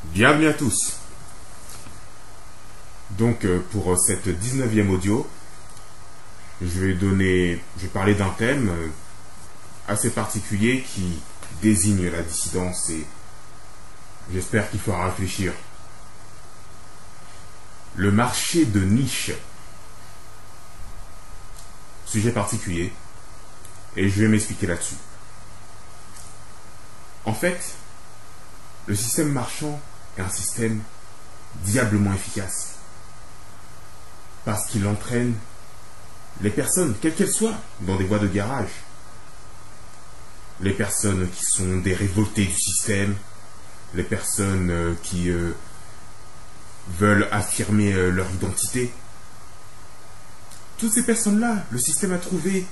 Bienvenue à tous. Donc pour cette 19e audio, je vais parler d'un thème assez particulier qui désigne la dissidence et j'espère qu'il fera réfléchir. Le marché de niche. Sujet particulier et je vais m'expliquer là-dessus. En fait, le système marchand est un système diablement efficace parce qu'il entraîne les personnes, quelles qu'elles soient, dans des voies de garage. Les personnes qui sont des révoltés du système, les personnes qui veulent affirmer leur identité. Toutes ces personnes-là, le système a trouvé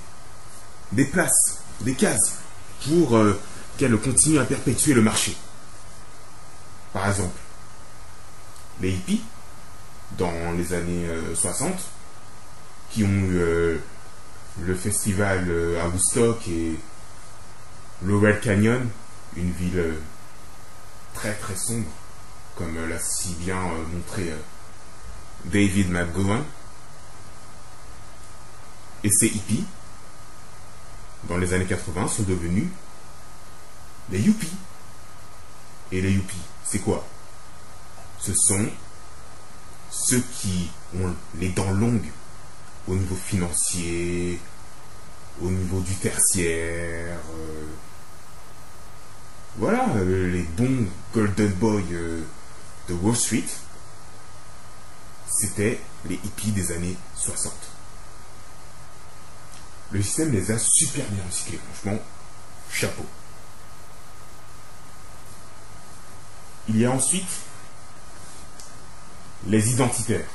des places, des cases, pour qu'elles continuent à perpétuer le marché. Par exemple, les hippies, dans les années 60, qui ont eu le festival à Woodstock et Laurel Canyon, une ville très très sombre, comme l'a si bien montré David McGowan. Et ces hippies, dans les années 80, sont devenus des yuppies. Et les yuppies, c'est quoi? Ce sont ceux qui ont les dents longues au niveau financier, au niveau du tertiaire. Voilà, les bons Golden Boys de Wall Street, c'était les hippies des années 60. Le système les a super bien recyclés, franchement, chapeau. Il y a ensuite les identitaires.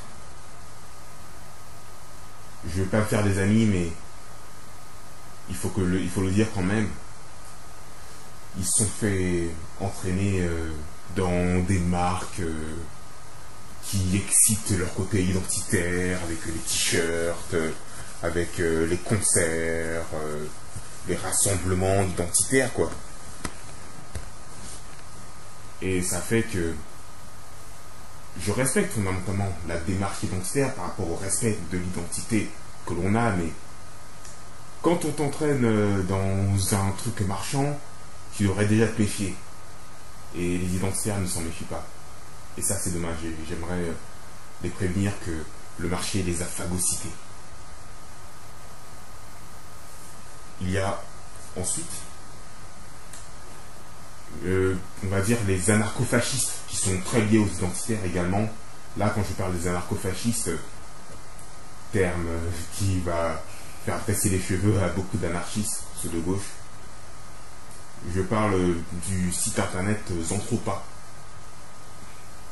Je ne vais pas me faire des amis, mais il faut le dire quand même. Ils se sont fait entraîner dans des marques qui excitent leur côté identitaire, avec les t-shirts, avec les concerts, les rassemblements identitaires, quoi. Et ça fait que je respecte fondamentalement la démarche identitaire par rapport au respect de l'identité que l'on a, mais quand on t'entraîne dans un truc marchand, tu devrais déjà te méfier. Et les identitaires ne s'en méfient pas. Et ça, c'est dommage. J'aimerais les prévenir que le marché les a phagocytés. Il y a ensuite, on va dire, les anarcho-fascistes qui sont très liés aux identitaires également. Là, quand je parle des anarcho-fascistes, terme qui va faire passer les cheveux à beaucoup d'anarchistes, ceux de gauche, je parle du site internet Zentropa,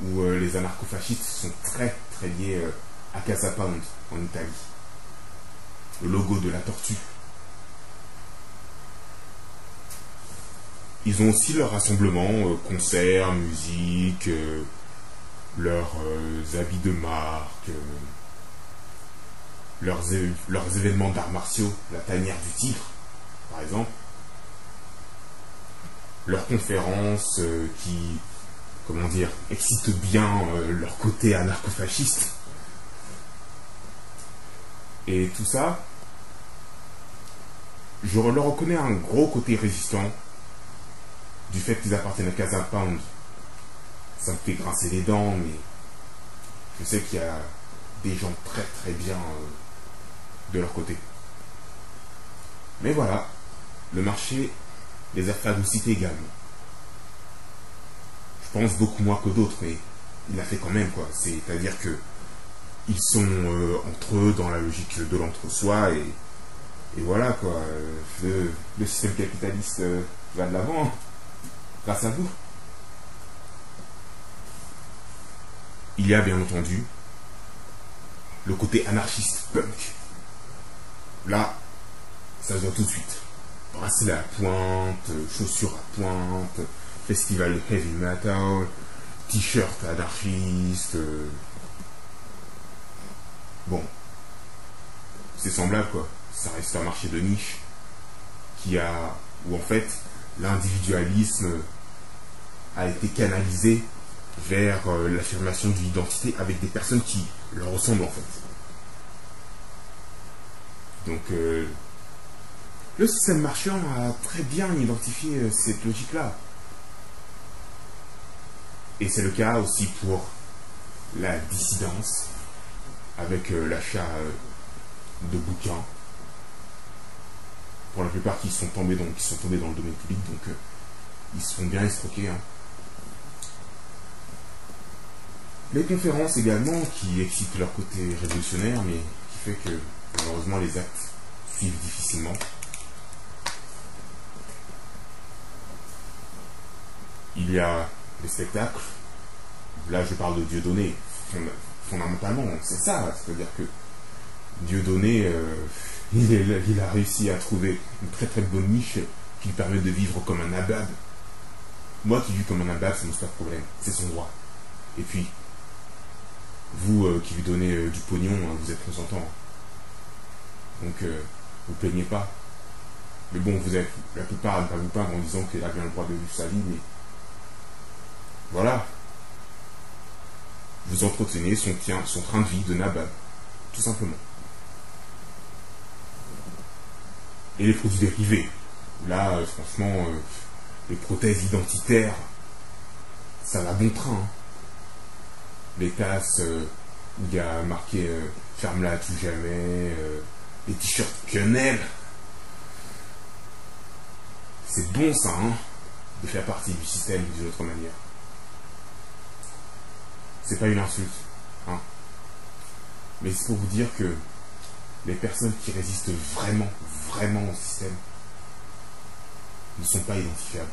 où les anarcho-fascistes sont très très liés à Casa Pound en Italie. Le logo de la tortue. Ils ont aussi leur rassemblement, concerts, musique, leurs habits de marque, leurs événements d'arts martiaux, la tanière du tigre, par exemple. Leurs conférences qui, comment dire, excitent bien leur côté anarcho-fasciste. Et tout ça, je leur reconnais un gros côté résistant du fait qu'ils appartiennent à Casa Pound. Ça me fait grincer les dents, mais je sais qu'il y a des gens très très bien de leur côté. Mais voilà, le marché les a phagocytés également. Je pense beaucoup moins que d'autres, mais il l'a fait quand même, quoi. C'est-à-dire que ils sont entre eux dans la logique de l'entre-soi et voilà, quoi. Le système capitaliste va de l'avant, hein, grâce à vous. Il y a bien entendu le côté anarchiste punk. Là, ça se voit tout de suite. Bracelet à pointe, chaussures à pointe, festival de heavy metal, t-shirt anarchiste. Bon, c'est semblable, quoi. Ça reste un marché de niche où en fait l'individualisme a été canalisé vers l'affirmation d'une identité avec des personnes qui leur ressemblent en fait. Donc le système marchand a très bien identifié cette logique-là. Et c'est le cas aussi pour la dissidence, avec l'achat de bouquins, pour la plupart qui sont tombés dans le domaine public, donc ils se font bien escroquer. Hein. Les conférences également, qui excitent leur côté révolutionnaire, mais qui fait que malheureusement les actes suivent difficilement. Il y a les spectacles. Là, je parle de Dieudonné. Fondamentalement, c'est ça. C'est-à-dire que Dieudonné, il a réussi à trouver une très très bonne niche qui lui permet de vivre comme un nabab. Moi qui vis comme un nabab, ça ne pose pas de problème. C'est son droit. Et puis, vous qui lui donnez du pognon, vous êtes consentant. Donc, vous plaignez pas. Mais bon, vous êtes la plupart à ne pas vous plaindre en disant qu'il a bien le droit de vivre sa vie, mais voilà. Vous entretenez son train de vie de nabab, tout simplement. Et les produits dérivés. Là, franchement, les prothèses identitaires, ça va bon train. Hein. Les tasses où il y a marqué ferme-la à tout jamais, les t-shirts quenelles. C'est bon ça, hein, de faire partie du système d'une autre manière. C'est pas une insulte, hein. Mais c'est pour vous dire que les personnes qui résistent vraiment au système ne sont pas identifiables.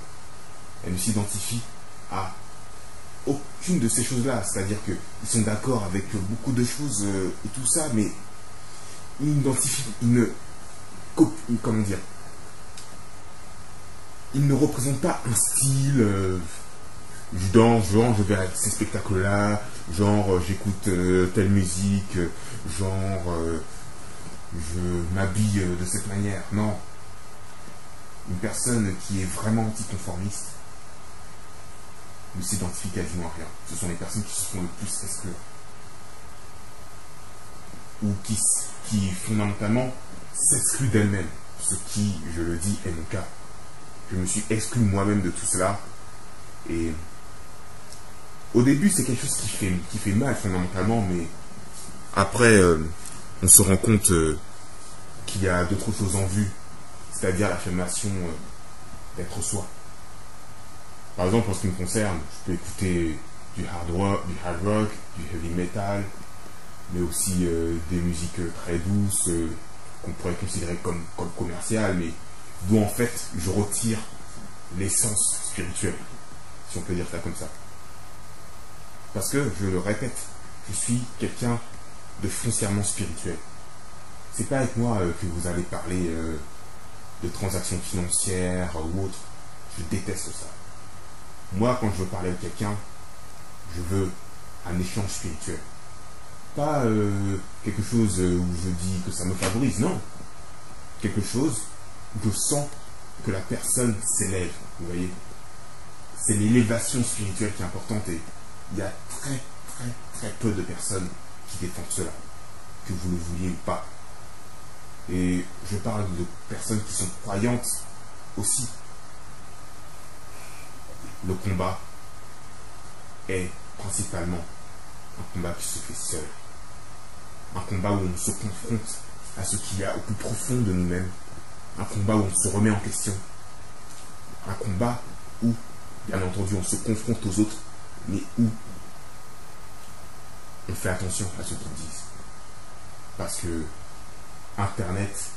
Elles ne s'identifient à aucune de ces choses-là. C'est-à-dire qu'ils sont d'accord avec beaucoup de choses et tout ça, mais ils n'identifient, comment dire, ils ne représentent pas un style genre je vais à ces spectacles-là, genre j'écoute telle musique, genre je m'habille de cette manière. Non. Une personne qui est vraiment anticonformiste ne s'identifie quasiment à rien. Ce sont les personnes qui se font le plus exclure. Ou qui fondamentalement s'excluent d'elles-mêmes. Ce qui, je le dis, est mon cas. Je me suis exclu moi-même de tout cela. Et au début, c'est quelque chose qui fait mal fondamentalement, mais après, on se rend compte qu'il y a d'autres choses en vue, c'est-à-dire l'affirmation d'être soi. Par exemple, en ce qui me concerne, je peux écouter du hard rock, du heavy metal, mais aussi des musiques très douces qu'on pourrait considérer comme commerciales, mais d'où en fait je retire l'essence spirituelle, si on peut dire ça comme ça. Parce que, je le répète, je suis quelqu'un de foncièrement spirituel. C'est pas avec moi que vous allez parler de transactions financières ou autres. Je déteste ça. Moi, quand je veux parler avec quelqu'un, je veux un échange spirituel. Pas quelque chose où je dis que ça me favorise, non. Quelque chose où je sens que la personne s'élève, vous voyez. C'est l'élévation spirituelle qui est importante et il y a très peu de personnes qui défendent cela, que vous le vouliez ou pas. Et je parle de personnes qui sont croyantes aussi. Le combat est principalement un combat qui se fait seul. Un combat où on se confronte à ce qu'il y a au plus profond de nous-mêmes. Un combat où on se remet en question. Un combat où, bien entendu, on se confronte aux autres, mais où on fait attention à ce qu'ils disent. Parce que Internet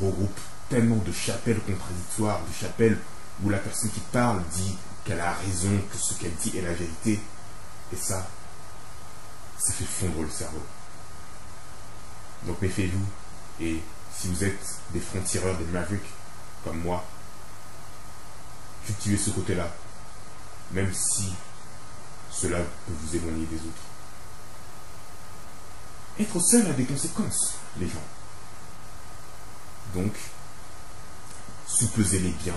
regroupe tellement de chapelles contradictoires, de chapelles où la personne qui parle dit qu'elle a raison, que ce qu'elle dit est la vérité. Et ça fait fondre le cerveau. Donc méfiez-vous. Et si vous êtes des francs-tireurs, des mavericks, comme moi, cultivez ce côté-là. Même si cela peut vous éloigner des autres. Être seul a des conséquences, les gens. Donc, soupesez-les bien.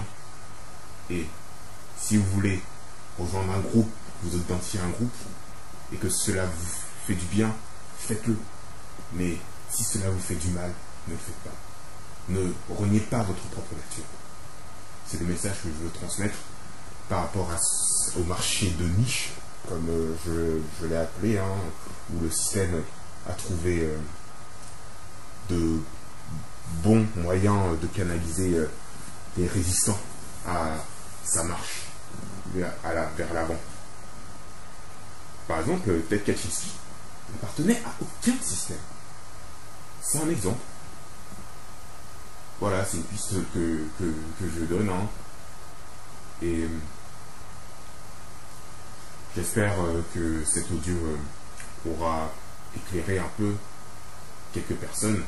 Et si vous voulez rejoindre un groupe vous identifiez à un groupe et que cela vous fait du bien, faites-le. Mais si cela vous fait du mal, ne le faites pas. Ne reniez pas votre propre nature. C'est le message que je veux transmettre par rapport au marché de niche, comme je l'ai appelé, hein, où le système a trouvé de bons moyens de canaliser les résistants à sa marche vers l'avant. Par exemple, Ted Kaczynski n'appartenait à aucun système. C'est un exemple. Voilà, c'est une piste que je donne. Hein. Et j'espère que cet audio aura éclairé un peu quelques personnes.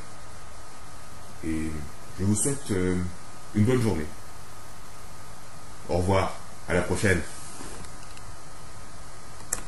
Et je vous souhaite une bonne journée. Au revoir, à la prochaine.